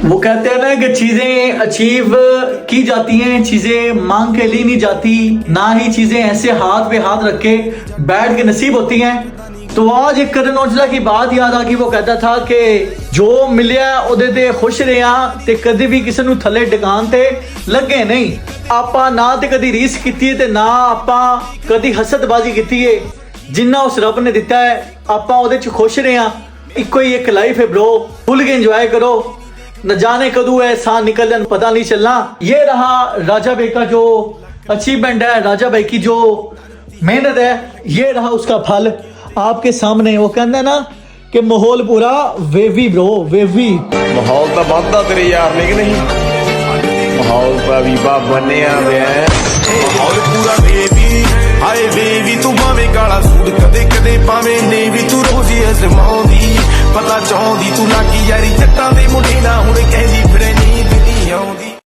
वो कहते हैं ना कि चीजें अचीव की जाती हैं, चीजें मांग के ली नहीं जाती, ना ही चीजें ऐसे हाथ पे हाथ रख के बैठ के नसीब होती हैं। तो आज एक करण औजला की बात याद आ गई। वो कहता था कि जो मिलिया ओदे ते खुश रहा ते कदी भी किसी ਨੂੰ ਥੱਲੇ ਡਕਾਨ ਤੇ ਲੱਗੇ ਨਹੀਂ। ਆਪਾਂ ਨਾ ਤੇ ਕਦੀ ਰੀਸ ਕੀਤੀ ਹੈ ਤੇ ਨਾ ਆਪਾਂ ਕਦੀ ਹਸਦਬਾਜ਼ੀ ਕੀਤੀ ਹੈ। ਜਿੰਨਾ ਉਸ ਰੱਬ ਨੇ ਦਿੱਤਾ ਹੈ ਆਪਾਂ ਉਹਦੇ 'ਚ ਖੁਸ਼ ਰਹਾਂ। ਇੱਕੋ ਹੀ ਇੱਕ ਲਾਈਫ है ब्रो, भूल के एंजॉय करो। न जाने कदू है सांस निकल जाए पता नहीं चलना। ये रहा राजा भाई का जो अचीवमेंट है, राजा भाई की जो मेहनत है, ये रहा उसका फल आपके सामने। वो कहते हैं ना कि माहौल पूरा वेवी ब्रो, वेवी माहौल तो बनता तेरे यार ने कि नहीं, माहौल का भी बाप बनया माहौल पूरा बेबी हाय बेबी तू भावे काला सूट कदे कदे पावे ने भी तू रोजी अजमाउंदी पता चाਹੁੰਦੀ तू लागी यारी जट्टां दे मुंडे ना हुण